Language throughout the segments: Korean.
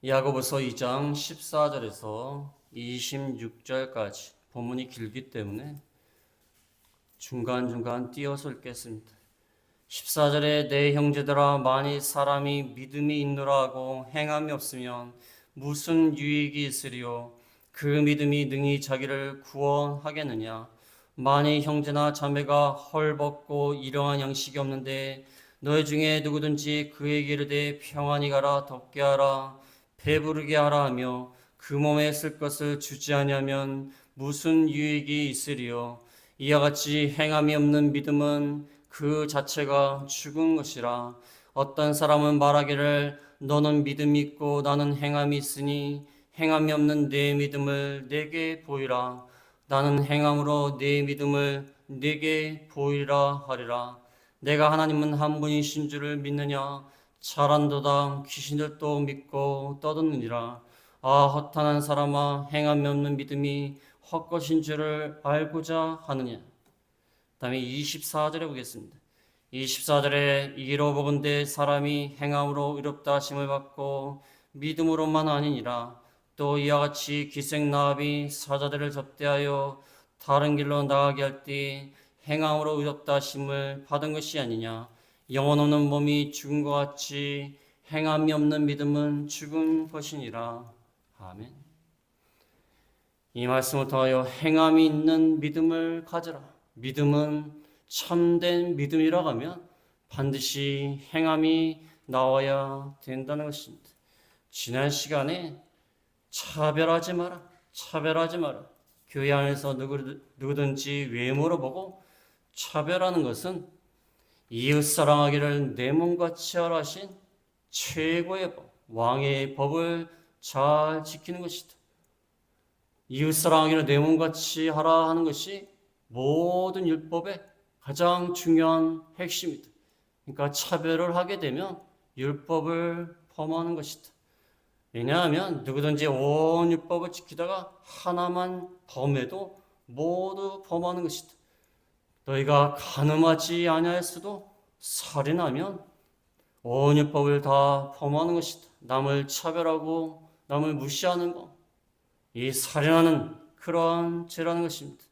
야고보서 2장 14절에서 26절까지 본문이 길기 때문에 중간중간 띄어서 읽겠습니다. 14절에 내 형제들아 만일 사람이 믿음이 있노라 하고 행함이 없으면 무슨 유익이 있으리요? 그 믿음이 능히 자기를 구원하겠느냐? 만일 형제나 자매가 헐벗고 일용할 양식이 없는데 너희 중에 누구든지 그에게 이르되 평안히 가라 덥게 하라 배부르게 하라 하며 그 몸에 쓸 것을 주지 아니하면 무슨 유익이 있으리요? 이와 같이 행함이 없는 믿음은 그 자체가 죽은 것이라. 어떤 사람은 말하기를 너는 믿음이 있고 나는 행함이 있으니 행함이 없는 내 믿음을 내게 보이라. 나는 행함으로 내 믿음을 내게 보이라 하리라. 내가 하나님은 한 분이신 줄을 믿느냐? 잘한도다. 귀신들도 믿고 떠드느니라. 아 허탄한 사람아, 행함이 없는 믿음이 헛것인 줄을 알고자 하느냐. 다음에 24절에 보겠습니다. 24절에 이로보건대 사람이 행함으로 의롭다 하심을 받고 믿음으로만 아니니라. 또 이와 같이 기생나합이 사자들을 접대하여 다른 길로 나가게 할 때 행함으로 의롭다 하심을 받은 것이 아니냐. 영혼 없는 몸이 죽은 것 같이 행함이 없는 믿음은 죽은 것이니라. 아멘. 이 말씀을 통하여 행함이 있는 믿음을 가져라. 믿음은 참된 믿음이라고 하면 반드시 행함이 나와야 된다는 것입니다. 지난 시간에 차별하지 마라. 차별하지 마라. 교회 안에서 누구든지 외모로 보고 차별하는 것은 이웃 사랑하기를 내 몸같이 하라 하신 최고의 법, 왕의 법을 잘 지키는 것이다. 이웃 사랑하기를 내 몸같이 하라 하는 것이 모든 율법의 가장 중요한 핵심이다. 그러니까 차별을 하게 되면 율법을 범하는 것이다. 왜냐하면 누구든지 온 율법을 지키다가 하나만 범해도 모두 범하는 것이다. 너희가 간음하지 아니하였어도 살인하면 온 율법을 다 범하는 것이다. 남을 차별하고 남을 무시하는 것, 이 살인하는 그러한 죄라는 것입니다.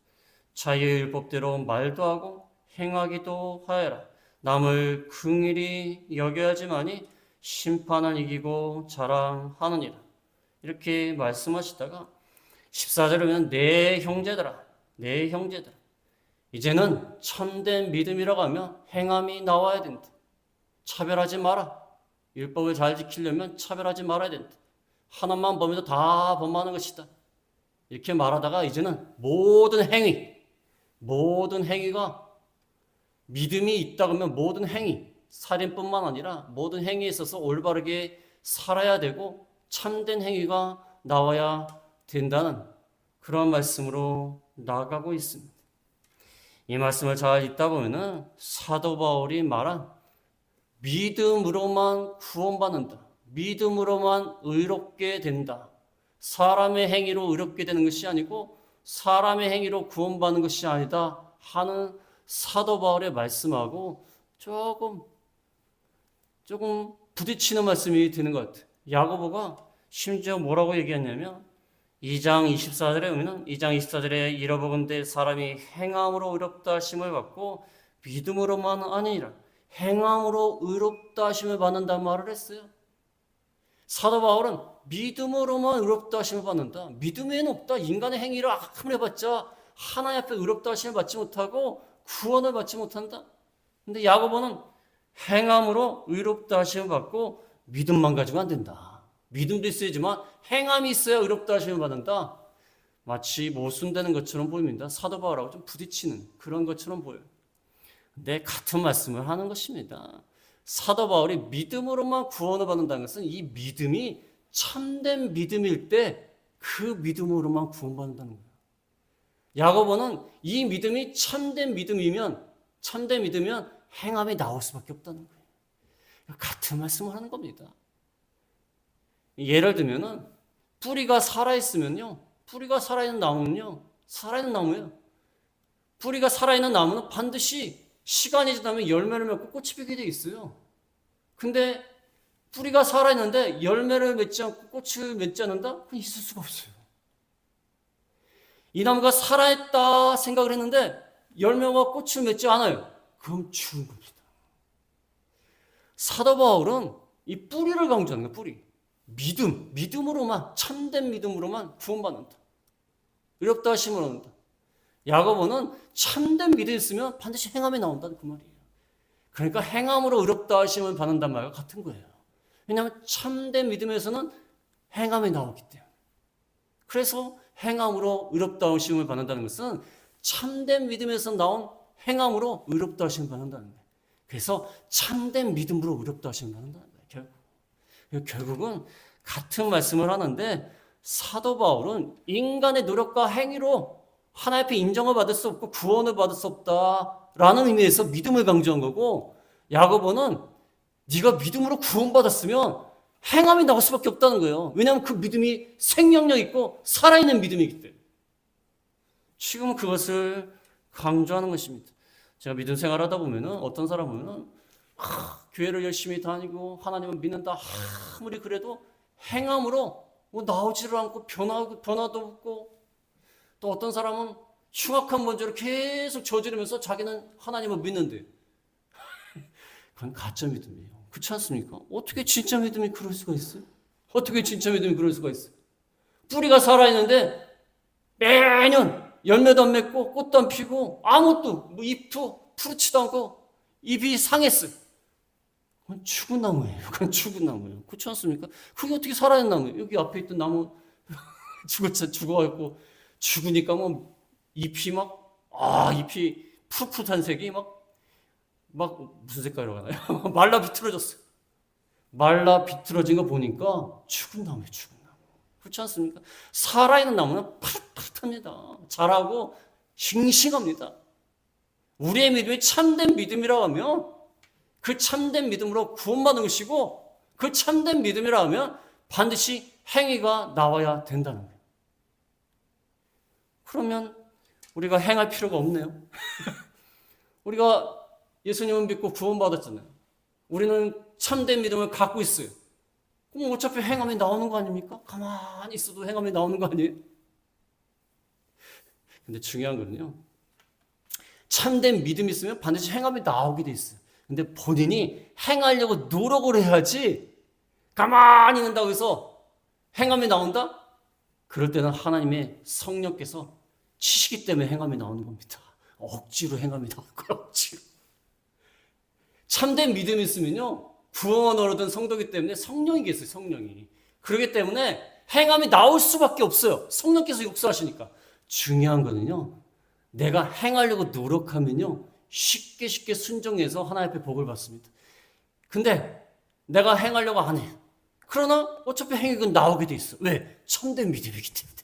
자유의 율법대로 말도 하고 행하기도 하여라. 남을 긍휼히 여겨야지만이 심판을 이기고 자랑하느니라. 이렇게 말씀하시다가 14절에 보면 내 형제들아, 내 형제들아. 이제는 참된 믿음이라고 하면 행함이 나와야 된다. 차별하지 마라. 율법을 잘 지키려면 차별하지 말아야 된다. 하나만 범해도 다 범하는 것이다. 이렇게 말하다가 이제는 모든 행위가 믿음이 있다 그러면 모든 행위, 살인뿐만 아니라 모든 행위에 있어서 올바르게 살아야 되고 참된 행위가 나와야 된다는 그런 말씀으로 나아가고 있습니다. 이 말씀을 잘 읽다 보면은 사도 바울이 말한 믿음으로만 구원받는다. 믿음으로만 의롭게 된다. 사람의 행위로 의롭게 되는 것이 아니고 사람의 행위로 구원받는 것이 아니다 하는 사도 바울의 말씀하고 조금 부딪히는 말씀이 드는 것 같아요. 야고보가 심지어 뭐라고 얘기했냐면 2장 24절에 보면 2장 24절에 이로보건대 사람이 행함으로 의롭다 하심을 받고 믿음으로만 아니라 행함으로 의롭다 하심을 받는다는 말을 했어요. 사도 바울은 믿음으로만 의롭다 하심을 받는다. 믿음에는 없다. 인간의 행위를 아무리 해봤자 하나님 앞에 의롭다 하심을 받지 못하고 구원을 받지 못한다. 근데 야고보는 행함으로 의롭다 하심을 받고 믿음만 가지고 안 된다. 믿음도 있어야지만 행함이 있어야 의롭다 하심을 받는다. 마치 모순되는 것처럼 보입니다. 사도 바울하고 좀 부딪히는 그런 것처럼 보여요. 근데 같은 말씀을 하는 것입니다. 사도 바울이 믿음으로만 구원을 받는다는 것은 이 믿음이 참된 믿음일 때 그 믿음으로만 구원받는다는 거예요. 야고보는 이 믿음이 참된 믿음이면 행함이 나올 수밖에 없다는 거예요. 같은 말씀을 하는 겁니다. 예를 들면은 뿌리가 살아있으면요, 뿌리가 살아있는 나무는요, 살아있는 나무예요. 뿌리가 살아있는 나무는 반드시 시간이 지나면 열매를 맺고 꽃이 피게 돼 있어요. 근데 뿌리가 살아있는데 열매를 맺지 않고 꽃을 맺지 않는다? 그건 있을 수가 없어요. 이 나무가 살아있다 생각을 했는데 열매와 꽃을 맺지 않아요. 그럼 죽은 겁니다. 사도 바울은 이 뿌리를 강조하는 거예요. 뿌리. 믿음으로만, 참된 믿음으로만 구원받는다. 의롭다 하심을 얻는다. 야고보는 참된 믿음이 있으면 반드시 행함이 나온다는 그 말이에요. 그러니까 행함으로 의롭다 하심을 받는단 말과 같은 거예요. 왜냐하면 참된 믿음에서는 행함이 나오기 때문에. 그래서 행함으로 의롭다 하심을 받는다는 것은 참된 믿음에서 나온 행함으로 의롭다 하심을 받는다는 거예요. 그래서 참된 믿음으로 의롭다 하심을 받는다는 거예요. 결국은 같은 말씀을 하는데 사도 바울은 인간의 노력과 행위로 하나님 앞에 인정을 받을 수 없고 구원을 받을 수 없다라는 의미에서 믿음을 강조한 거고, 야고보는 네가 믿음으로 구원받았으면 행함이 나올 수밖에 없다는 거예요. 왜냐하면 그 믿음이 생명력 있고 살아있는 믿음이기 때문에. 지금은 그것을 강조하는 것입니다. 제가 믿음 생활하다 보면은 어떤 사람 보면은 교회를 열심히 다니고 하나님을 믿는다 아무리 그래도 행함으로 나오지를 않고 변화도 없고, 또 어떤 사람은 흉악한 번제로 계속 저지르면서 자기는 하나님을 믿는데 그건 가짜 믿음이에요. 그렇지 않습니까? 어떻게 진짜 믿음이 그럴 수가 있어요? 어떻게 진짜 믿음이 그럴 수가 있어요? 뿌리가 살아있는데 매년 열매도 안 맺고 꽃도 안 피고 아무것도 잎도 푸르지도 않고 잎이 상했어요. 그건 죽은 나무예요. 그건 죽은 나무예요. 그렇지 않습니까? 그게 어떻게 살아있는 나무예요? 여기 앞에 있던 나무 죽어갖고 죽으니까 잎이 잎이 푸릇푸릇한 색이 무슨 색깔이라고 하나요? 말라 비틀어졌어요. 말라 비틀어진 거 보니까 죽은 나무예요. 죽은 나무. 그렇지 않습니까? 살아있는 나무는 푸릇푸릇합니다. 자라고 싱싱합니다. 우리의 믿음이 참된 믿음이라고 하면 그 참된 믿음으로 구원받는 것이고, 그 참된 믿음이라 하면 반드시 행위가 나와야 된다는 거예요. 그러면 우리가 행할 필요가 없네요. 우리가 예수님을 믿고 구원받았잖아요. 우리는 참된 믿음을 갖고 있어요. 그럼 어차피 행함이 나오는 거 아닙니까? 가만히 있어도 행함이 나오는 거 아니에요? 근데 중요한 거는요, 참된 믿음이 있으면 반드시 행함이 나오게 돼 있어요. 근데 본인이 행하려고 노력을 해야지, 가만히 있는다고 해서 행함이 나온다? 그럴 때는 하나님의 성령께서 치시기 때문에 행함이 나오는 겁니다. 억지로 행함이 나오는 거예요. 억지로. 참된 믿음이 있으면요, 구원을 얻은 성도이기 때문에 성령이 계세요. 성령이. 그렇기 때문에 행함이 나올 수밖에 없어요. 성령께서 역사하시니까. 중요한 거는요, 내가 행하려고 노력하면요, 쉽게 순종해서 하나님 앞에 복을 받습니다. 근데 내가 행하려고 안 해. 그러나 어차피 행위가 나오게 돼 있어. 왜? 참된 믿음이기 때문에.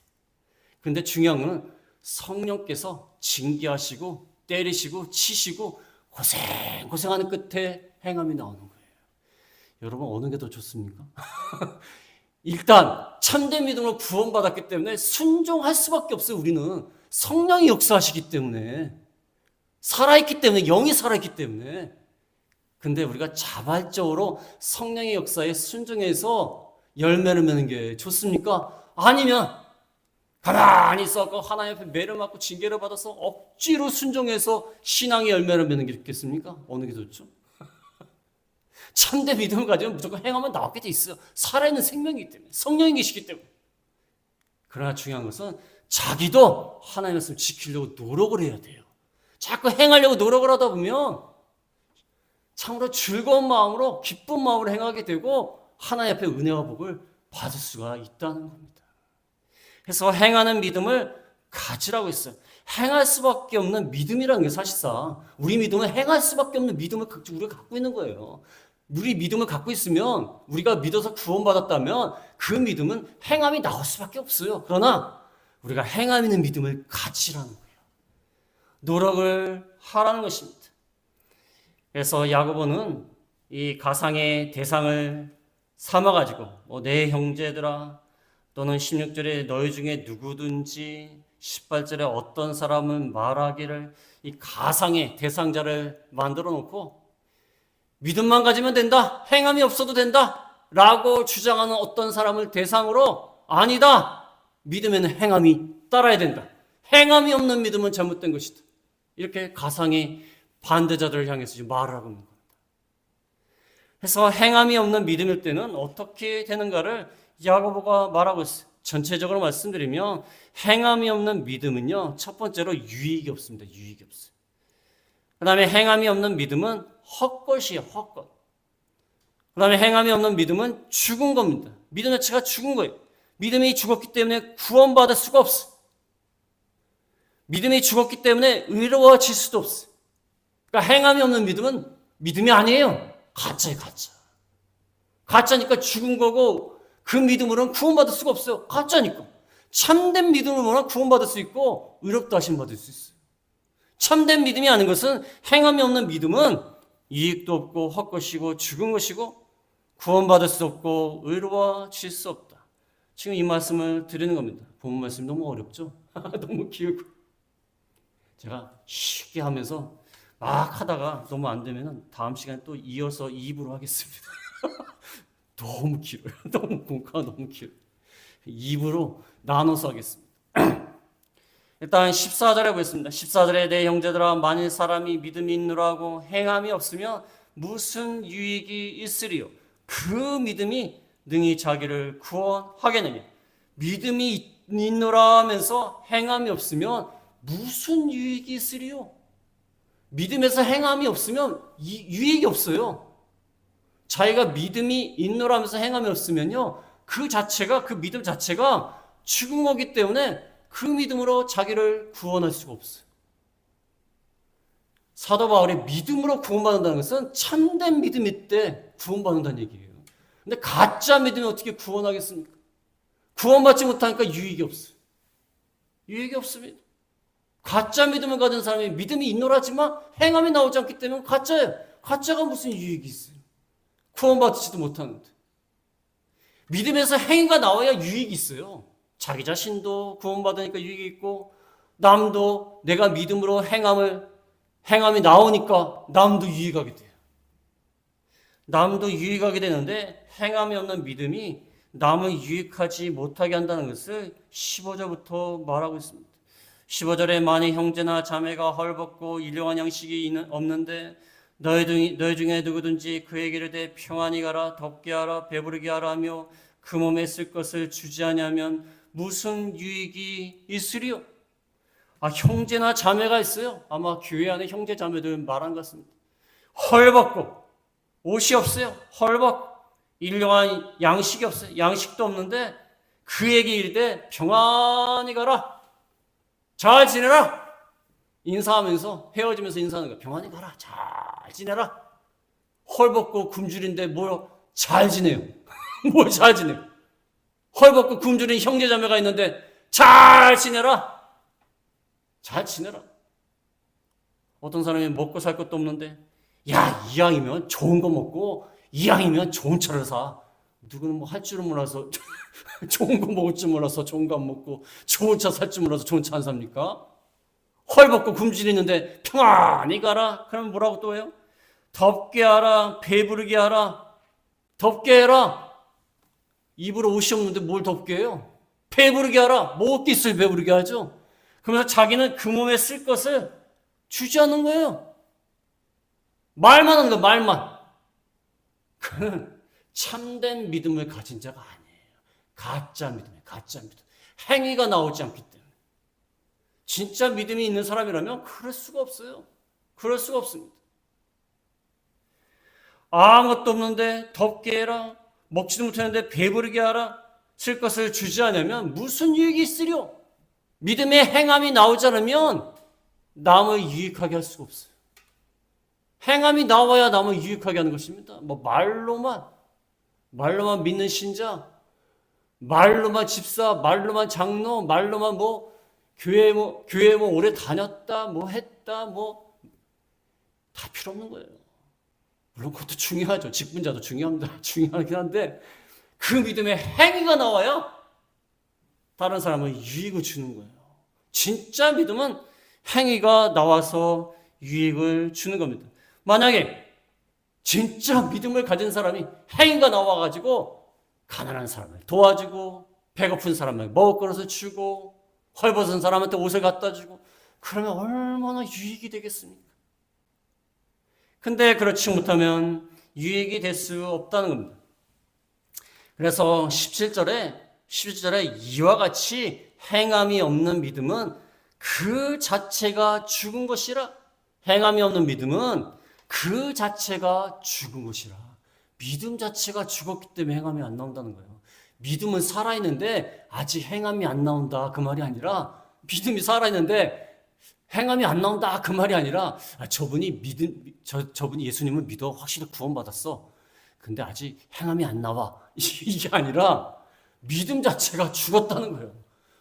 근데 중요한 거는 성령께서 징계하시고 때리시고 치시고 고생하는 끝에 행함이 나오는 거예요. 여러분, 어느 게 더 좋습니까? 일단 참된 믿음으로 구원받았기 때문에 순종할 수밖에 없어요. 우리는 성령이 역사하시기 때문에, 살아있기 때문에, 영이 살아있기 때문에. 근데 우리가 자발적으로 성령의 역사에 순종해서 열매를 맺는 게 좋습니까? 아니면 가만히 있어서 하나님 앞에 매를 맞고 징계를 받아서 억지로 순종해서 신앙의 열매를 맺는 게 좋겠습니까? 어느 게 좋죠? 참된 믿음을 가지면 무조건 행하면 나오게 돼 있어요. 살아있는 생명이기 때문에, 성령이 계시기 때문에. 그러나 중요한 것은 자기도 하나님의 말씀을 지키려고 노력을 해야 돼요. 자꾸 행하려고 노력을 하다 보면 참으로 즐거운 마음으로, 기쁜 마음으로 행하게 되고 하나님 앞에 은혜와 복을 받을 수가 있다는 겁니다. 그래서 행하는 믿음을 가지라고 했어요. 행할 수밖에 없는 믿음이라는 게 사실상 우리 믿음은 행할 수밖에 없는 믿음을 우리가 갖고 있는 거예요. 우리 믿음을 갖고 있으면, 우리가 믿어서 구원받았다면 그 믿음은 행함이 나올 수밖에 없어요. 그러나 우리가 행함 있는 믿음을 가지라는 거예요. 노력을 하라는 것입니다. 그래서 야고보는 이 가상의 대상을 삼아가지고 내 형제들아, 또는 16절에 너희 중에 누구든지, 18절에 어떤 사람은 말하기를, 이 가상의 대상자를 만들어 놓고 믿음만 가지면 된다, 행함이 없어도 된다, 라고 주장하는 어떤 사람을 대상으로 아니다. 믿음에는 행함이 따라야 된다. 행함이 없는 믿음은 잘못된 것이다. 이렇게 가상의 반대자들을 향해서 지금 말을 하고 있는 겁니다. 그래서 행함이 없는 믿음일 때는 어떻게 되는가를 야고보가 말하고 있어요. 전체적으로 말씀드리면 행함이 없는 믿음은요, 첫 번째로 유익이 없습니다. 유익이 없어요. 그 다음에 행함이 없는 믿음은 헛것이에요. 헛것. 그 다음에 행함이 없는 믿음은 죽은 겁니다. 믿음 자체가 죽은 거예요. 믿음이 죽었기 때문에 구원받을 수가 없어. 믿음이 죽었기 때문에 의로워질 수도 없어. 그러니까 행함이 없는 믿음은 믿음이 아니에요. 가짜예요, 가짜. 가짜니까 죽은 거고 그 믿음으로는 구원받을 수가 없어요. 가짜니까. 참된 믿음으로는 구원받을 수 있고 의롭다 하심 받을 수 있어요. 참된 믿음이 아닌 것은 행함이 없는 믿음은 이익도 없고 헛것이고 죽은 것이고 구원받을 수 없고 의로워질 수 없다. 지금 이 말씀을 드리는 겁니다. 본문 말씀이 너무 어렵죠? 너무 길고. 제가 쉽게 하면서 막 하다가 너무 안 되면 다음 시간에 또 이어서 2부로 하겠습니다. 너무 길어요. 너무 공과가 너무 길어요. 2부로 나눠서 하겠습니다. 일단 14절에 보겠습니다. 14절에 내 형제들아 만일 사람이 믿음이 있노라고 행함이 없으면 무슨 유익이 있으리요? 그 믿음이 능히 자기를 구원하겠느냐? 믿음이 있노라 하면서 행함이 없으면 무슨 유익이 있으리요? 믿음에서 행함이 없으면 유익이 없어요. 자기가 믿음이 있노라면서 행함이 없으면요, 그 자체가, 그 믿음 자체가 죽은 거기 때문에 그 믿음으로 자기를 구원할 수가 없어요. 사도 바울이 믿음으로 구원받는다는 것은 참된 믿음일 때 구원받는다는 얘기예요. 근데 가짜 믿음이 어떻게 구원하겠습니까? 구원받지 못하니까 유익이 없어요. 유익이 없습니다. 가짜 믿음을 가진 사람이 믿음이 있노라지만 행함이 나오지 않기 때문에 가짜예요. 가짜가 무슨 유익이 있어요? 구원받지도 못하는데. 믿음에서 행위가 나와야 유익이 있어요. 자기 자신도 구원받으니까 유익이 있고 남도 내가 믿음으로 행함이 나오니까 남도 유익하게 돼요. 남도 유익하게 되는데 행함이 없는 믿음이 남을 유익하지 못하게 한다는 것을 15절부터 말하고 있습니다. 15절에 만일 형제나 자매가 헐벗고 일용한 양식이 없는데 너희 중에 누구든지 그에게를 대 평안히 가라 덥게 하라 배부르게 하라 하며 그 몸에 쓸 것을 주지 아니하면 무슨 유익이 있으리요? 형제나 자매가 있어요. 아마 교회 안에 형제 자매들 말한 것 같습니다. 헐벗고 옷이 없어요. 헐벗고 일용한 양식이 없어요. 양식도 없는데 그에게 이르되 평안히 가라 잘 지내라. 인사하면서 헤어지면서 인사하는 거야. 평안히 가라. 잘 지내라. 헐벗고 굶주린데 뭘 잘 지내요. 뭘 잘 지내요. 헐벗고 굶주린 형제자매가 있는데 잘 지내라. 잘 지내라. 어떤 사람이 먹고 살 것도 없는데 야, 이왕이면 좋은 거 먹고 이왕이면 좋은 차를 사. 누구는 뭐 할 줄은 몰라서 좋은 거 먹을 줄 몰라서 좋은 거 안 먹고 좋은 차 살 줄 몰라서 좋은 차 안 삽니까? 헐벗고 굶주리는데 평안히 가라. 그러면 뭐라고 또 해요? 덥게 하라. 배부르게 하라. 덥게 해라. 입으로 옷이 없는데 뭘 덥게 해요? 배부르게 하라. 먹을 있어야 배부르게 하죠. 그러면서 자기는 그 몸에 쓸 것을 주지 않는 거예요. 말만 하는 거예요. 말만. 그는 참된 믿음을 가진 자가 아니에요. 가짜 믿음이에요. 가짜 믿음. 행위가 나오지 않기 때문에. 진짜 믿음이 있는 사람이라면 그럴 수가 없어요. 그럴 수가 없습니다. 아무것도 없는데 덥게 해라. 먹지도 못하는데 배부르게 하라. 쓸 것을 주지 않으면 무슨 유익이 있으려? 믿음의 행함이 나오지 않으면 남을 유익하게 할 수가 없어요. 행함이 나와야 남을 유익하게 하는 것입니다. 말로만 믿는 신자, 말로만 집사, 말로만 장로, 말로만 교회 오래 다녔다, 했다, 다 필요 없는 거예요. 물론 그것도 중요하죠. 직분자도 중요합니다. 중요하긴 한데 그 믿음의 행위가 나와야 다른 사람을 유익을 주는 거예요. 진짜 믿음은 행위가 나와서 유익을 주는 겁니다. 만약에 진짜 믿음을 가진 사람이 행위가 나와가지고 가난한 사람을 도와주고 배고픈 사람에게 먹을 것을 주고 헐벗은 사람한테 옷을 갖다 주고 그러면 얼마나 유익이 되겠습니까? 근데 그렇지 못하면 유익이 될 수 없다는 겁니다. 그래서 17절에 이와 같이 행함이 없는 믿음은 그 자체가 죽은 것이라. 행함이 없는 믿음은 그 자체가 죽은 것이라. 믿음 자체가 죽었기 때문에 행함이 안 나온다는 거예요. 믿음은 살아있는데 아직 행함이 안 나온다 그 말이 아니라, 믿음이 살아있는데 행함이 안 나온다 그 말이 아니라, 저분이 예수님을 믿어 확실히 구원받았어. 근데 아직 행함이 안 나와. 이게 아니라 믿음 자체가 죽었다는 거예요.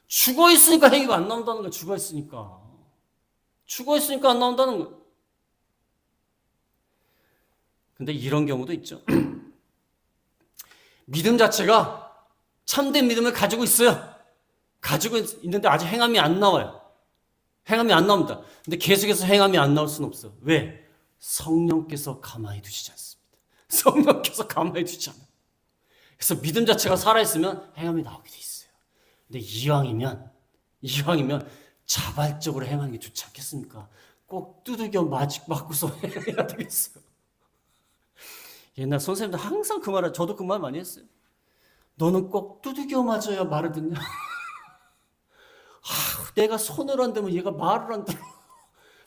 죽어 있으니까 행위가 안 나온다는 거예요. 죽어 있으니까 안 나온다는 거예요. 근데 이런 경우도 있죠. 믿음 자체가 참된 믿음을 가지고 있어요. 가지고 있는데 아직 행함이 안 나와요. 행함이 안 나옵니다. 근데 계속해서 행함이 안 나올 수는 없어요. 왜? 성령께서 가만히 두시지 않습니다. 성령께서 가만히 두지 않아요. 그래서 믿음 자체가 살아있으면 행함이 나오게 돼 있어요. 근데 이왕이면 자발적으로 행하는 게 좋지 않겠습니까? 꼭 두들겨 맞고서 해야 되겠어요. 옛날 선생님들 항상 그 말을, 저도 그 말 많이 했어요. 너는 꼭 두들겨 맞아야 말을 듣냐? 내가 손을 안 대면 얘가 말을 안 들어.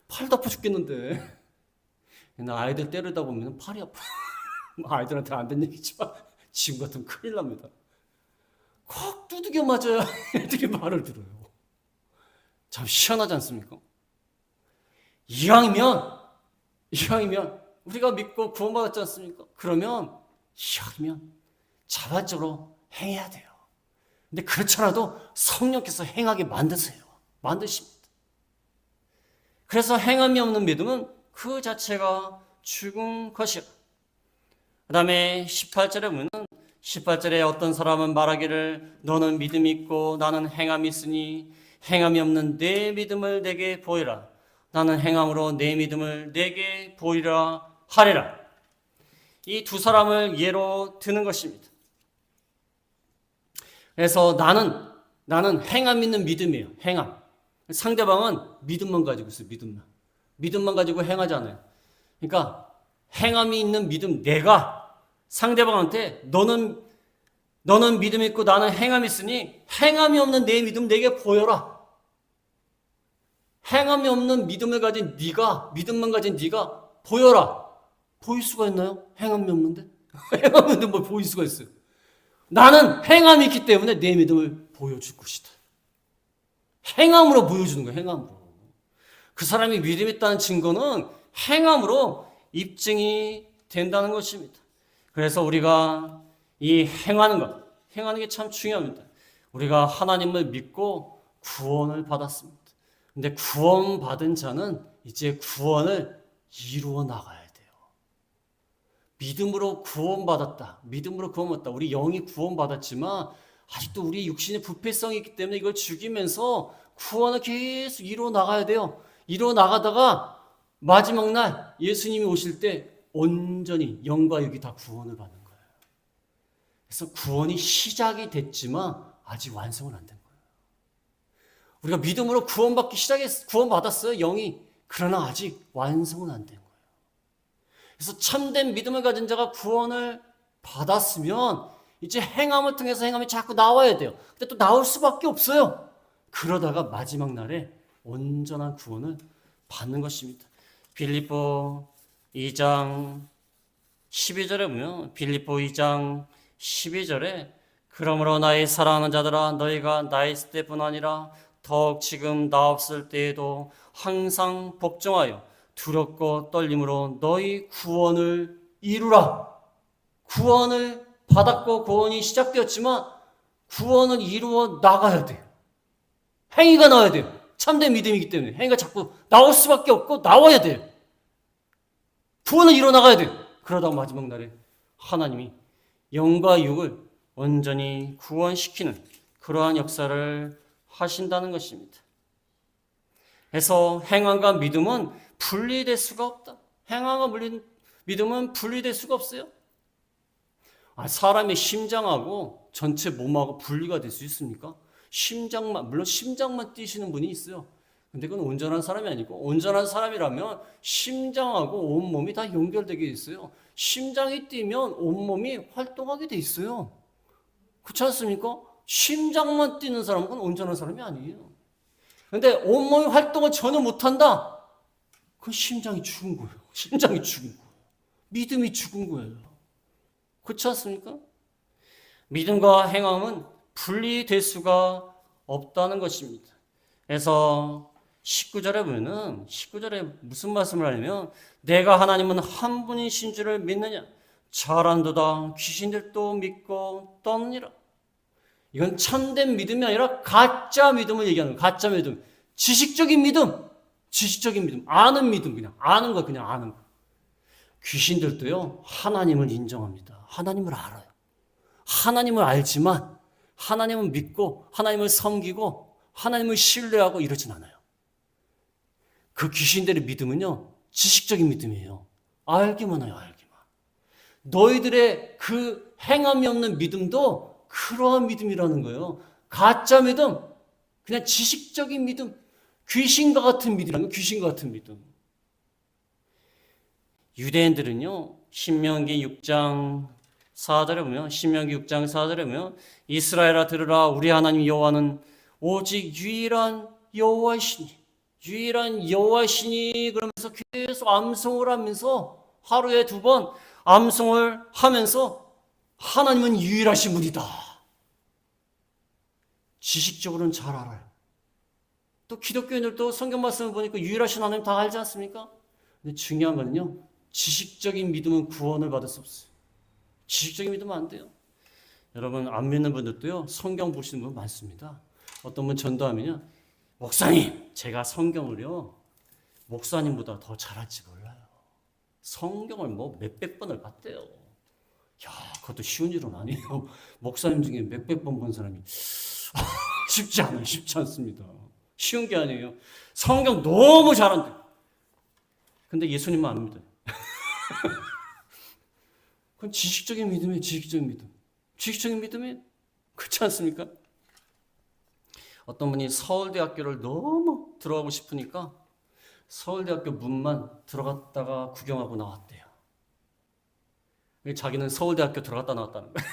팔도 아파 죽겠는데. 옛날 아이들 때리다 보면 팔이 아파. 아이들한테 안 된 얘기지만 지금 같으면 큰일 납니다. 꼭 두들겨 맞아야 애들이 말을 들어요. 참 시원하지 않습니까? 이왕이면 우리가 믿고 구원받았지 않습니까? 그러면 이왕이면 자발적으로 행해야 돼요. 근데 그렇잖아도 성령께서 행하게 만드십니다. 그래서 행함이 없는 믿음은 그 자체가 죽은 것이라. 그 다음에 18절에 보면, 18절에 어떤 사람은 말하기를 너는 믿음이 있고 나는 행함이 있으니 행함이 없는 내 믿음을 내게 보이라. 나는 행함으로 내 믿음을 내게 보이라 하리라. 이 두 사람을 예로 드는 것입니다. 그래서 나는 행함 있는 믿음이에요. 행함. 상대방은 믿음만 가지고 있어요. 믿음만 가지고 행하지 않아요. 그러니까 행함이 있는 믿음, 내가 상대방한테 너는 믿음이 있고 나는 행함이 있으니 행함이 없는 내 믿음 내게 보여라. 행함이 없는 믿음만 가진 네가 보여라. 보일 수가 있나요? 행함이 없는데? 행함이 없는데 뭐 보일 수가 있어요. 나는 행함이 있기 때문에 내 믿음을 보여줄 것이다. 행함으로 보여주는 거예요. 행함으로. 그 사람이 믿음이 있다는 증거는 행함으로 입증이 된다는 것입니다. 그래서 우리가 이 행하는 게 참 중요합니다. 우리가 하나님을 믿고 구원을 받았습니다. 근데 구원받은 자는 이제 구원을 이루어 나가야 돼요. 믿음으로 구원받았다. 우리 영이 구원받았지만 아직도 우리 육신의 부패성이 있기 때문에 이걸 죽이면서 구원을 계속 이루어 나가야 돼요. 이루어 나가다가 마지막 날 예수님이 오실 때 온전히 영과 육이 다 구원을 받는 거예요. 그래서 구원이 시작이 됐지만 아직 완성은 안 된 거예요. 우리가 믿음으로 구원받았어요, 영이. 그러나 아직 완성은 안 된 거예요. 그래서 참된 믿음을 가진 자가 구원을 받았으면 이제 행함을 통해서 행함이 자꾸 나와야 돼요. 근데 또 나올 수밖에 없어요. 그러다가 마지막 날에 온전한 구원을 받는 것입니다. 빌립보 2장 12절에 보면, 빌립보 2장 12절에 그러므로 나의 사랑하는 자들아 너희가 나 있을 때뿐 아니라 더욱 지금 나 없을 때에도 항상 복종하여 두렵고 떨림으로 너희 구원을 이루라. 구원을 받았고 구원이 시작되었지만 구원을 이루어 나가야 돼요. 행위가 나와야 돼요. 참된 믿음이기 때문에 행위가 자꾸 나올 수밖에 없고 나와야 돼요. 구원을 이루어 나가야 돼요. 그러다가 마지막 날에 하나님이 영과 육을 온전히 구원시키는 그러한 역사를 하신다는 것입니다. 그래서 행함과 믿음은 분리될 수가 없다. 행함과 믿음은 분리될 수가 없어요. 사람의 심장하고 전체 몸하고 분리가 될 수 있습니까? 물론 심장만 뛰시는 분이 있어요. 근데 그건 온전한 사람이 아니고, 온전한 사람이라면 심장하고 온몸이 다 연결되게 있어요. 심장이 뛰면 온몸이 활동하게 돼 있어요. 그렇지 않습니까? 심장만 뛰는 사람은 온전한 사람이 아니에요. 근데 온몸이 활동을 전혀 못한다? 그건 심장이 죽은 거예요. 심장이 죽은 거예요. 믿음이 죽은 거예요. 그렇지 않습니까? 믿음과 행함은 분리될 수가 없다는 것입니다. 그래서 19절에 보면은 19절에 무슨 말씀을 하냐면 내가 하나님은 한 분이신 줄을 믿느냐 잘한도다 귀신들도 믿고 떠느니라. 이건 참된 믿음이 아니라 가짜 믿음을 얘기하는 거예요. 가짜 믿음. 지식적인 믿음. 지식적인 믿음. 아는 믿음. 그냥 아는 거 그냥 아는 거. 귀신들도요. 하나님을 인정합니다. 하나님을 알아요. 하나님을 알지만 하나님을 믿고 하나님을 섬기고 하나님을 신뢰하고 이러진 않아요. 그 귀신들의 믿음은요. 지식적인 믿음이에요. 알기만 해요. 알기만. 너희들의 그 행함이 없는 믿음도 그러한 믿음이라는 거예요. 가짜 믿음. 그냥 지식적인 믿음. 귀신과 같은 믿음이라는 거예요. 귀신과 같은 믿음. 유대인들은요. 신명기 6장 4절에 보면 신명기 6장 4절에 보면 이스라엘아 들으라 우리 하나님 여호와는 오직 유일한 여호와이시니 유일한 여호와이시니 그러면서 계속 암송을 하면서 하루에 2번 암송을 하면서 하나님은 유일하신 분이다. 지식적으로는 잘 알아요. 또 기독교인들도 성경 말씀을 보니까 유일하신 하나님 다 알지 않습니까? 근데 중요한 거는요. 지식적인 믿음은 구원을 받을 수 없어요. 지식적인 믿으면 안 돼요. 여러분 안 믿는 분들도요. 성경 보시는 분 많습니다. 어떤 분 전도하면요. 목사님 제가 성경을요. 목사님보다 더 잘할지 몰라요. 성경을 뭐 몇백 번을 봤대요. 야 그것도 쉬운 일은 아니에요. 목사님 중에 몇백 번 본 사람이 쉽지 않아요. 쉽지 않습니다. 쉬운 게 아니에요. 성경 너무 잘한대. 근데 예수님만 안 믿어요. 그건 지식적인 믿음이에요. 지식적인 믿음. 지식적인 믿음이 그렇지 않습니까? 어떤 분이 서울대학교를 너무 들어가고 싶으니까 서울대학교 문만 들어갔다가 구경하고 나왔대요. 자기는 서울대학교 들어갔다 나왔다는 거예요.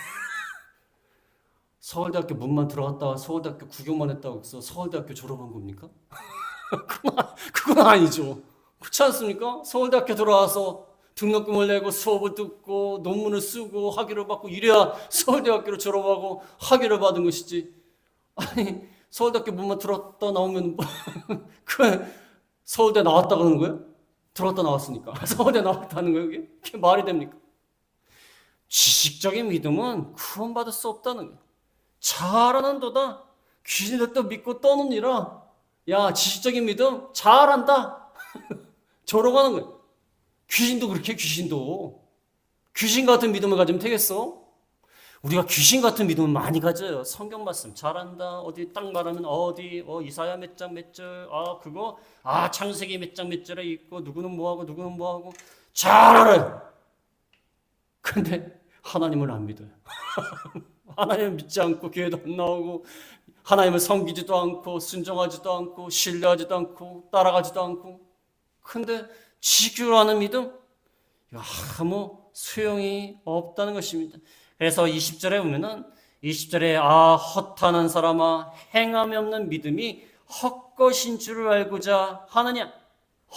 서울대학교 문만 들어갔다가 서울대학교 구경만 했다고 해서 서울대학교 졸업한 겁니까? 그건 아니죠. 그렇지 않습니까? 서울대학교 들어와서 등록금을 내고 수업을 듣고 논문을 쓰고 학위를 받고 이래야 서울대학교를 졸업하고 학위를 받은 것이지. 아니 서울대학교 문만 들었다 나오면 그 서울대 나왔다 그러는 거예요? 들었다 나왔으니까 서울대 나왔다는 거예요? 그게 말이 됩니까? 지식적인 믿음은 구원받을 수 없다는 거예요. 잘하는도다 귀신들도 믿고 떠느니라. 야 지식적인 믿음 잘한다. 저러고 하는 거예요. 귀신도 그렇게 귀신도 귀신 같은 믿음을 가지면 되겠어? 우리가 귀신 같은 믿음을 많이 가져요. 성경 말씀 잘한다. 어디 딱 말하면 어디 이사야 몇 장 몇 절 그거 창세기 몇 장 몇 절에 있고 누구는 뭐하고 누구는 뭐하고 잘 알아요. 근데 하나님을 안 믿어요. 하나님을 믿지 않고 교회도 안 나오고 하나님을 섬기지도 않고 순종하지도 않고 신뢰하지도 않고 따라가지도 않고 근데 지식으로 하는 믿음 아무 소용이 없다는 것입니다. 그래서 20절에 보면은 20절에 허탄한 사람아 행함이 없는 믿음이 헛것인 줄을 알고자 하느냐.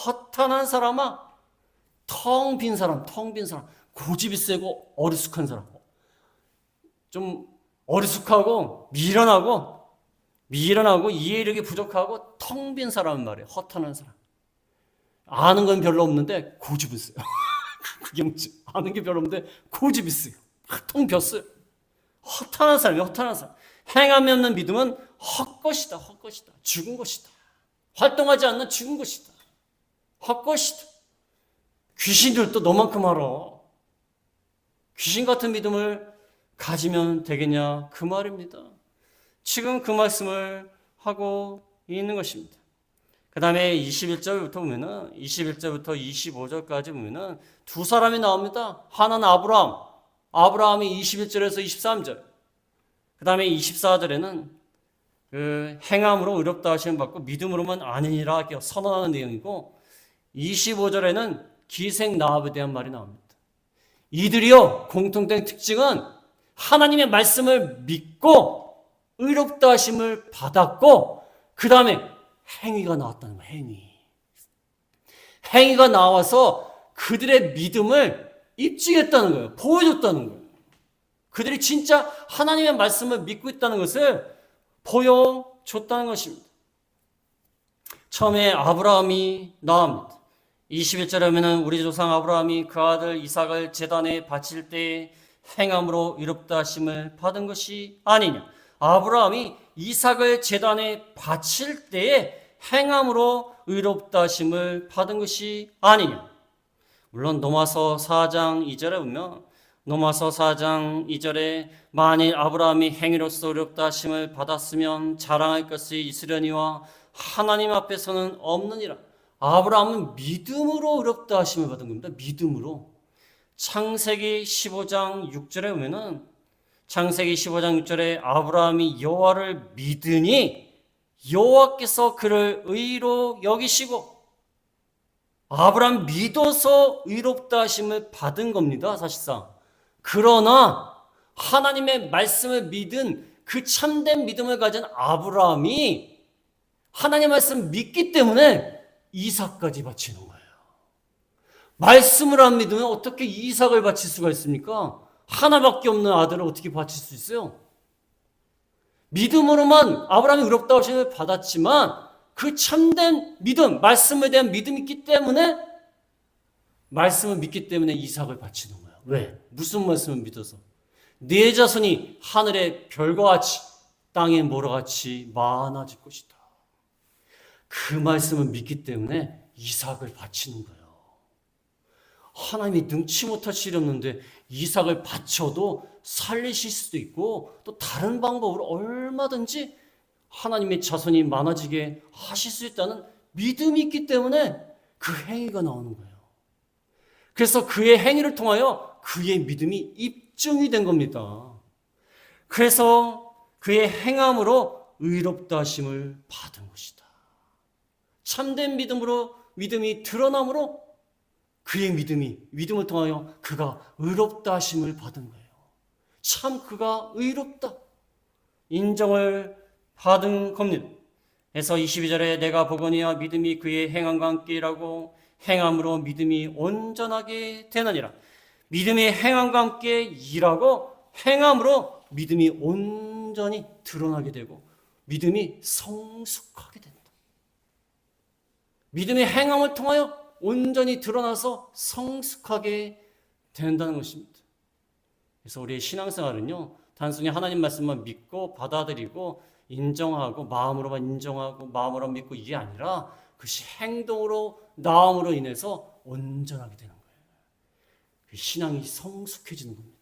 허탄한 사람아 텅 빈 사람 고집이 세고 어리숙한 사람 좀 어리숙하고 미련하고 이해력이 부족하고 텅 빈 사람 말이에요. 허탄한 사람. 아는 건 별로 없는데 고집은 세요. 그게 뭐지? 아는 게 별로 없는데 고집이 세요. 텅 비었어요. 허탄한 사람이에요. 허탄한 사람. 행함이 없는 믿음은 헛것이다. 죽은 것이다. 활동하지 않는 죽은 것이다. 헛것이다. 귀신들도 너만큼 알아. 귀신 같은 믿음을 가지면 되겠냐 그 말입니다. 지금 그 말씀을 하고 있는 것입니다. 그 다음에 21절부터 보면은 21절부터 25절까지 보면은 두 사람이 나옵니다. 하나는 아브라함이 21절에서 23절. 그 다음에 24절에는 그 행함으로 의롭다 하심을 받고 믿음으로만 아니니라 이렇게 선언하는 내용이고 25절에는 기생 라합에 대한 말이 나옵니다. 이들이요 공통된 특징은 하나님의 말씀을 믿고 의롭다 하심을 받았고 그 다음에 행위가 나왔다는 거예요. 행위가 나와서 그들의 믿음을 입증했다는 거예요. 보여줬다는 거예요. 그들이 진짜 하나님의 말씀을 믿고 있다는 것을 보여줬다는 것입니다. 처음에 아브라함이 나옵니다. 21절에 보면 우리 조상 아브라함이 그 아들 이삭을 제단에 바칠 때 행함으로 의롭다 하심을 받은 것이 아니냐. 아브라함이 이삭을 제단에 바칠 때에 행함으로 의롭다 하심을 받은 것이 아니냐. 물론 로마서 4장 2절에 보면 로마서 4장 2절에 만일 아브라함이 행위로서 의롭다 하심을 받았으면 자랑할 것이 있으려니와 하나님 앞에서는 없느니라. 아브라함은 믿음으로 의롭다 하심을 받은 겁니다. 믿음으로. 창세기 15장 6절에 보면은 창세기 15장 6절에 아브라함이 여호와를 믿으니 여호와께서 그를 의로 여기시고 아브라함 믿어서 의롭다 하심을 받은 겁니다. 사실상. 그러나 하나님의 말씀을 믿은 그 참된 믿음을 가진 아브라함이 하나님의 말씀을 믿기 때문에 이삭까지 바치는 거예요. 말씀을 안 믿으면 어떻게 이삭을 바칠 수가 있습니까? 하나밖에 없는 아들을 어떻게 바칠 수 있어요? 믿음으로만 아브라함이 의롭다 하심을 받았지만 그 참된 믿음, 말씀에 대한 믿음이 있기 때문에 말씀을 믿기 때문에 이삭을 바치는 거예요. 왜? 무슨 말씀을 믿어서? 네 자손이 하늘의 별과 같이 땅의 모래와 같이 많아질 것이다. 그 말씀을 믿기 때문에 이삭을 바치는 거예요. 하나님이 능치 못하시려 없는데 이삭을 바쳐도 살리실 수도 있고 또 다른 방법으로 얼마든지 하나님의 자손이 많아지게 하실 수 있다는 믿음이 있기 때문에 그 행위가 나오는 거예요. 그래서 그의 행위를 통하여 그의 믿음이 입증이 된 겁니다. 그래서 그의 행함으로 의롭다 하심을 받은 것이다. 참된 믿음으로 믿음이 드러남으로 그의 믿음을 통하여 그가 의롭다 하심을 받은 거예요. 참 그가 의롭다. 인정을 받은 겁니다. 그래서 22절에 내가 보거니와 믿음이 그의 행함과 함께 일하고 행함으로 믿음이 온전하게 되느니라. 믿음이 행함과 함께 일하고 행함으로 믿음이 온전히 드러나게 되고 믿음이 성숙하게 된다. 믿음의 행함을 통하여 온전히 드러나서 성숙하게 된다는 것입니다. 그래서 우리의 신앙생활은요, 단순히 하나님 말씀만 믿고 받아들이고 인정하고 마음으로만 인정하고 마음으로 믿고 이게 아니라 그것이 행동으로 나옴으로 인해서 온전하게 되는 거예요. 그 신앙이 성숙해지는 겁니다.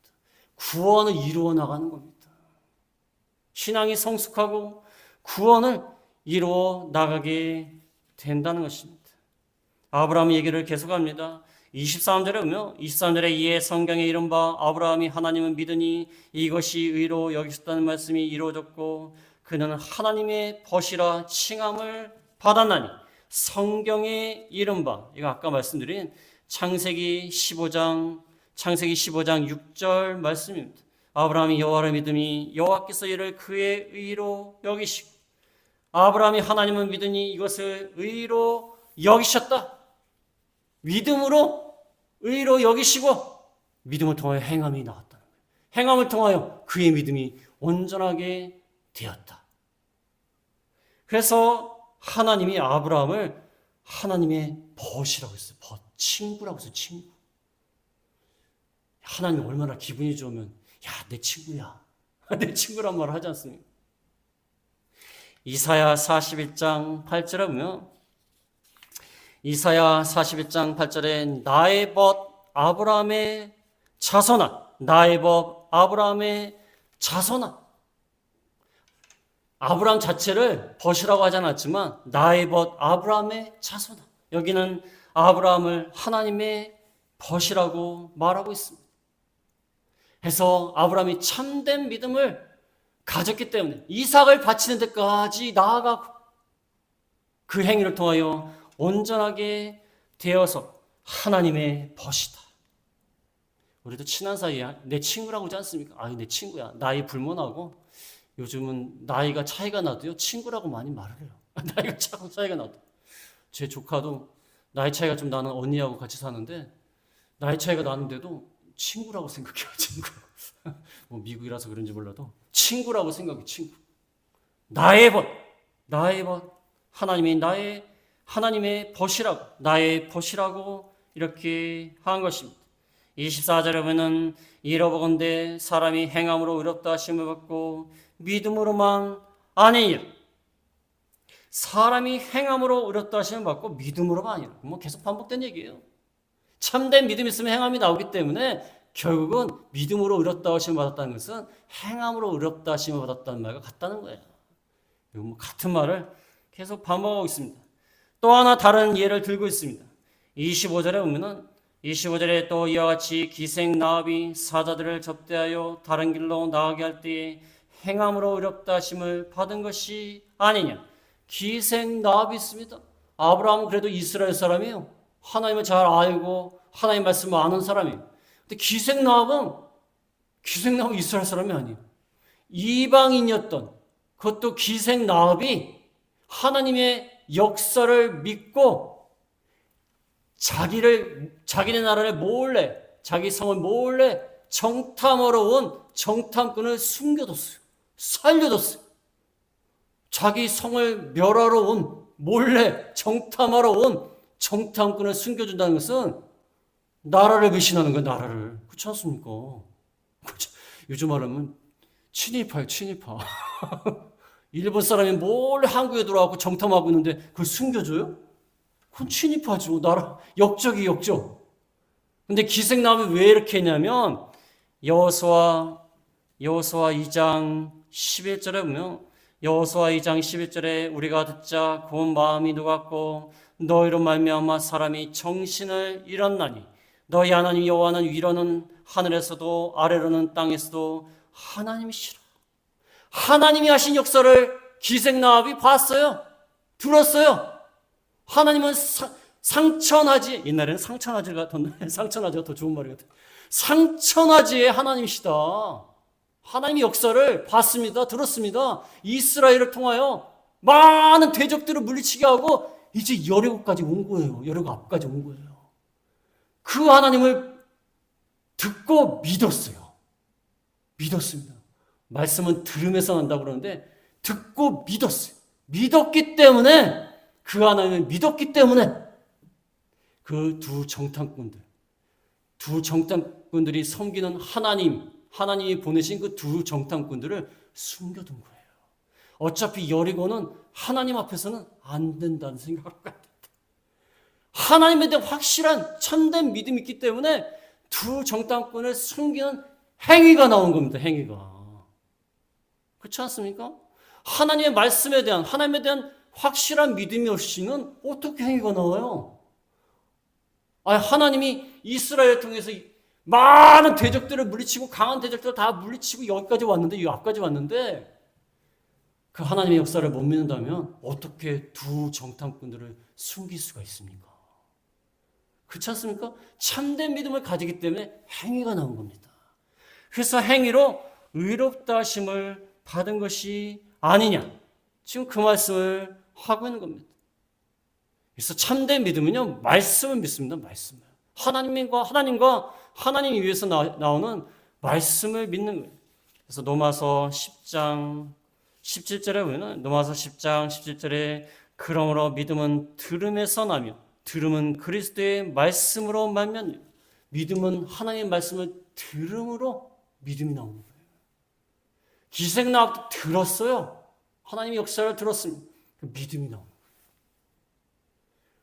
구원을 이루어 나가는 겁니다. 신앙이 성숙하고 구원을 이루어 나가게 된다는 것입니다. 아브라함 얘기를 계속합니다. 23절에 보면 23절에 이에 성경에 이른바 아브라함이 하나님을 믿으니 이것이 의로 여기셨다는 말씀이 이루어졌고 그는 하나님의 벗이라 칭함을 받았나니 성경에 이른바 이거 아까 말씀드린 창세기 15장 6절 말씀입니다. 아브라함이 여호와를 믿으니 여호와께서 이를 그의 의로 여기시고 아브라함이 하나님을 믿으니 이것을 의로 여기셨다. 믿음으로 의로 여기시고 믿음을 통하여 행함이 나왔다는 거예요. 행함을 통하여 그의 믿음이 온전하게 되었다. 그래서 하나님이 아브라함을 하나님의 벗이라고 했어요. 벗, 친구라고 했어요. 친구. 하나님 얼마나 기분이 좋으면 야, 내 친구야. 내 친구란 말을 하지 않습니까? 이사야 41장 8절에 보면 이사야 41장 8절에 나의 벗 아브라함의 자손아 나의 벗 아브라함의 자손아 아브라함 자체를 벗이라고 하지 않았지만 나의 벗 아브라함의 자손아. 여기는 아브라함을 하나님의 벗이라고 말하고 있습니다. 해서 아브라함이 참된 믿음을 가졌기 때문에 이삭을 바치는 데까지 나아가고 그 행위를 통하여 온전하게 되어서 하나님의 벗이다. 우리도 친한 사이에 내 친구라고 하지 않습니까? 아, 내 친구야. 나이 불문하고 요즘은 나이가 차이가 나도요 친구라고 많이 말을 해요. 나이가 차이가 나도. 제 조카도 나이 차이가 좀 나는 언니하고 같이 사는데 나이 차이가 나는데도 친구라고 생각해요. 친구. 뭐 미국이라서 그런지 몰라도 친구라고 생각해. 친구. 나의 벗. 하나님의 벗이라고, 나의 벗이라고 이렇게 한 것입니다. 24절에 보면 이러보건대 사람이 행함으로 의롭다 하심을 받고 믿음으로만 아니니라. 사람이 행함으로 의롭다 하심을 받고 믿음으로만 아니라. 뭐 계속 반복된 얘기예요. 참된 믿음이 있으면 행함이 나오기 때문에 결국은 믿음으로 의롭다 하심을 받았다는 것은 행함으로 의롭다 하심을 받았다는 말과 같다는 거예요. 뭐 같은 말을 계속 반복하고 있습니다. 또 하나 다른 예를 들고 있습니다. 25절에 보면은 25절에 또 이와 같이 기생나합이 사자들을 접대하여 다른 길로 나가게 할 때에 행함으로 의롭다 하심을 받은 것이 아니냐. 기생나합이 있습니다. 아브라함은 그래도 이스라엘 사람이에요. 하나님을 잘 알고 하나님 말씀을 아는 사람이에요. 근데 기생나합은 이스라엘 사람이 아니에요. 이방인이었던 그것도 기생나합이 하나님의 역사를 믿고 자기네 나라를 몰래, 자기 성을 몰래 정탐하러 온 정탐꾼을 숨겨뒀어요. 살려뒀어요. 자기 성을 멸하러 온, 몰래 정탐하러 온 정탐꾼을 숨겨준다는 것은 나라를 배신하는 거예요. 나라를. 그렇지 않습니까? 요즘 말하면 친일파예요. 친일파. 일본 사람이 몰래 한국에 들어와서 정탐하고 있는데 그걸 숨겨줘요? 그건 친일파죠. 나라 역적. 근데 기생나합이 왜 이렇게 했냐면 여호수아 2장 11절에 보면 여호수아 2장 11절에 우리가 듣자 곧 마음이 녹았고 너희로 말미암아 사람이 정신을 잃었나니 너희 하나님 여호와는 위로는 하늘에서도 아래로는 땅에서도 하나님이시라. 하나님이 하신 역사를 기생나합이 봤어요. 들었어요. 하나님은 상천하지, 옛날에는 상천하지가 더 좋은 말이 같아요. 상천하지의 하나님이시다. 하나님의 역사를 봤습니다. 들었습니다. 이스라엘을 통하여 많은 대적들을 물리치게 하고 이제 여리고까지 온 거예요. 여리고 앞까지 온 거예요. 그 하나님을 듣고 믿었어요. 믿었습니다. 말씀은 들음에서 난다고 그러는데 듣고 믿었어요. 믿었기 때문에 그 하나님을 믿었기 때문에 그 두 정탐꾼들이 섬기는 하나님이 보내신 그 두 정탐꾼들을 숨겨둔 거예요. 어차피 여리고는 하나님 앞에서는 안 된다는 생각을 갖고 있다. 하나님에 대한 확실한 참된 믿음이 있기 때문에 두 정탐꾼을 숨기는 행위가 나온 겁니다. 행위가. 그렇지 않습니까? 하나님의 말씀에 대한 하나님에 대한 확실한 믿음이 없이는 어떻게 행위가 나와요? 하나님이 이스라엘을 통해서 많은 대적들을 물리치고 강한 대적들을 다 물리치고 여기까지 왔는데 이 앞까지 왔는데 그 하나님의 역사를 못 믿는다면 어떻게 두 정탐꾼들을 숨길 수가 있습니까? 그렇지 않습니까? 참된 믿음을 가지기 때문에 행위가 나온 겁니다. 그래서 행위로 의롭다 하심을 받은 것이 아니냐. 지금 그 말씀을 하고 있는 겁니다. 그래서 참된 믿음은요, 말씀을 믿습니다. 말씀을. 하나님이 위해서 나오는 말씀을 믿는 거예요. 그래서 로마서 10장 17절에 보면 로마서 10장 17절에 그러므로 믿음은 들음에서 나며 들음은 그리스도의 말씀으로 말미암아. 믿음은 하나님의 말씀을 들음으로 믿음이 나오는 거예요. 기생나합도 들었어요. 하나님의 역사를 들었습니다. 그 믿음이 나오는 거예요.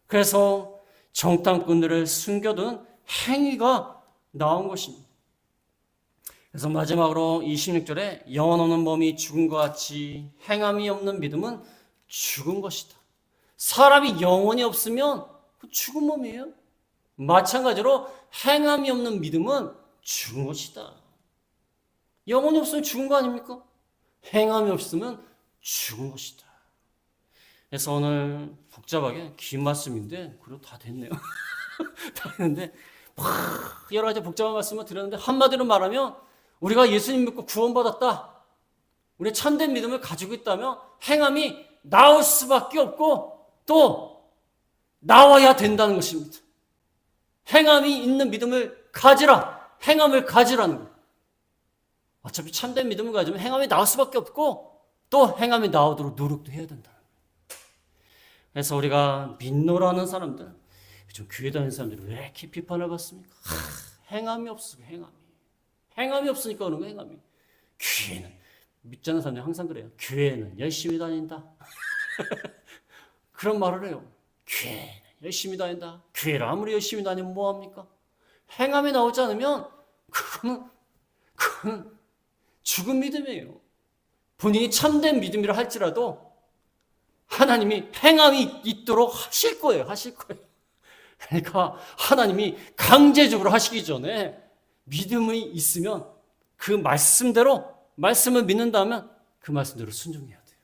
그래서 정탐꾼들을 숨겨둔 행위가 나온 것입니다. 그래서 마지막으로 26절에 영혼 없는 몸이 죽은 것 같이 행함이 없는 믿음은 죽은 것이다. 사람이 영혼이 없으면 죽은 몸이에요. 마찬가지로 행함이 없는 믿음은 죽은 것이다. 영혼이 없으면 죽은 거 아닙니까? 행함이 없으면 죽은 것이다. 그래서 오늘 복잡하게 긴 말씀인데 그래도 다 됐네요. 다 했는데 여러 가지 복잡한 말씀을 드렸는데 한마디로 말하면 우리가 예수님 믿고 구원받았다. 우리의 참된 믿음을 가지고 있다면 행함이 나올 수밖에 없고 또 나와야 된다는 것입니다. 행함이 있는 믿음을 가지라. 행함을 가지라는 거예요. 어차피 참된 믿음을 가지면 행함이 나올 수밖에 없고 또 행함이 나오도록 노력도 해야 된다. 그래서 우리가 민노라는 사람들, 요즘 교회 다니는 사람들이 왜 이렇게 비판을 받습니까? 행함이 없어, 행함이 없으니까 그런 거야, 행함이. 교회는, 믿지 않는 사람들이 항상 그래요. 교회는 열심히 다닌다. 그런 말을 해요. 교회는 열심히 다닌다. 교회를 아무리 열심히 다니면 뭐합니까? 행함이 나오지 않으면 그거는 죽은 믿음이에요. 본인이 참된 믿음이라 할지라도 하나님이 행함이 있도록 하실 거예요. 그러니까 하나님이 강제적으로 하시기 전에 믿음이 있으면 그 말씀대로 말씀을 믿는다면 그 말씀대로 순종해야 돼요.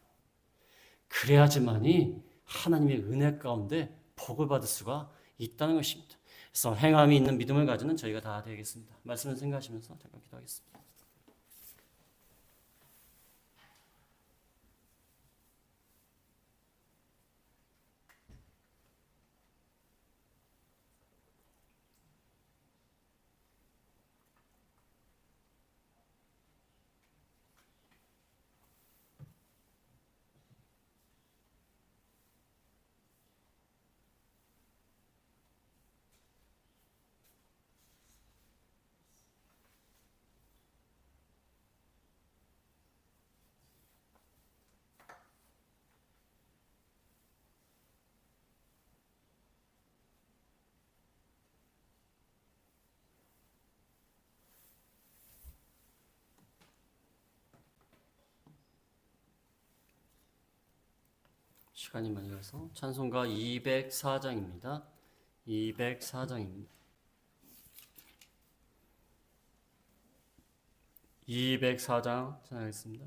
그래야지만이 하나님의 은혜 가운데 복을 받을 수가 있다는 것입니다. 그래서 행함이 있는 믿음을 가지는 저희가 다 되겠습니다. 말씀을 생각하시면서 잠깐 기도하겠습니다. 시간이 많이 가서 찬송가 204장입니다. 204장입니다. 204장 찬양하겠습니다.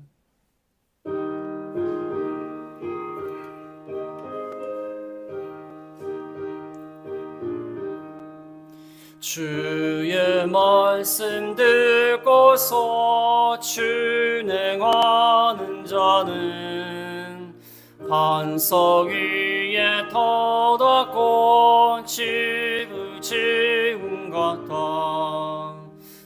주의 말씀 듣고서 준행하는 자는 반석 위에 터닫고 집을 지은 같아.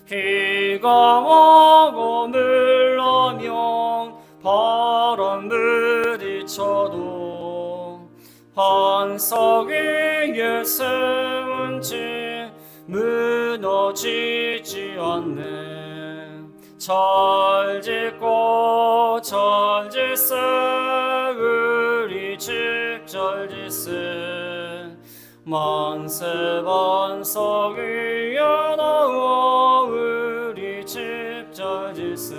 비가 오고 물나면 바람 부딪혀도 반석 위에 세운 집 무너지지 않네. 잘 짓고 잘 짓세 우리 집 잘 짓세. 만세 반석 위에 나와 우리 집 잘 짓세.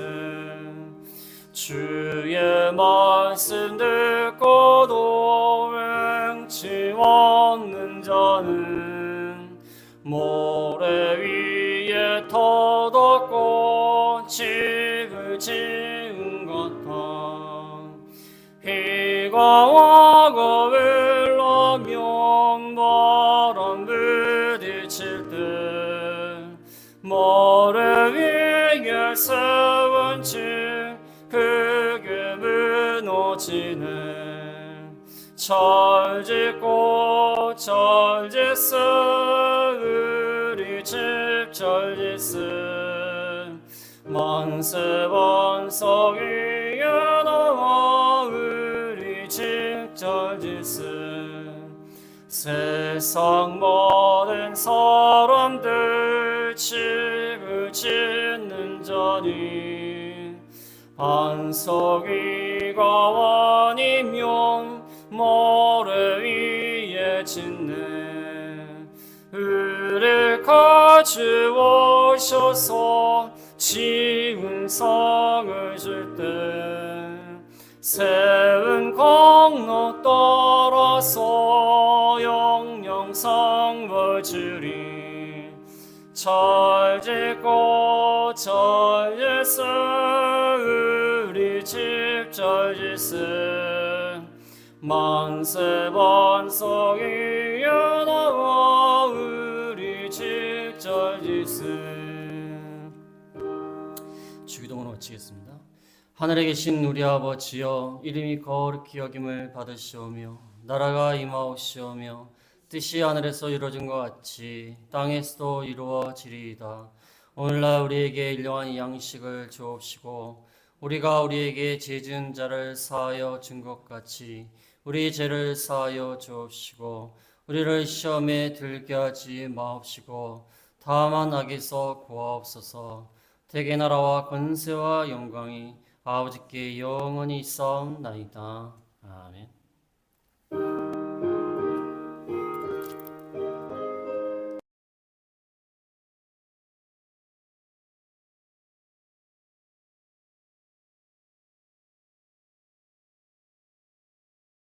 주의 말씀 듣고도 맹치 않는 자는 모래 위에 터닫고 집을 지은 같아. 비가 와고 불나면 바람 부딪힐 때 모래 위에 세운 집 그게 무너지네. 잘 짓고 잘 짓세 우리 집 잘 짓세. 만세 반석 위에 나와 우리 집 잘 짓세. 세상 모든 사람들 집을 짓는 자니 반석 위가 아니면 모래 위에 짓네. 우리를 가져오셔서 쉬운 성을 줄 때 세운 공로 떨어서 영영 성을 주리 절짓고 절짓세 우리 집 절짓세 만세 반석이 여나와 우리 집 절짓세. 주기도문을 마치겠습니다. 하늘에 계신 우리 아버지여, 이름이 거룩히 여김을 받으시오며 나라가 임하옵시오며 뜻이 하늘에서 이루어진 것 같이 땅에서도 이루어지리이다. 오늘날 우리에게 일용할 양식을 주옵시고 우리가 우리에게 죄 지은 자를 사하여 준 것 같이 우리 죄를 사하여 주옵시고 우리를 시험에 들게 하지 마옵시고 다만 악에서 구하옵소서. 대개 나라와 권세와 영광이 아버지께 영원히 있사옵나이다. 아멘.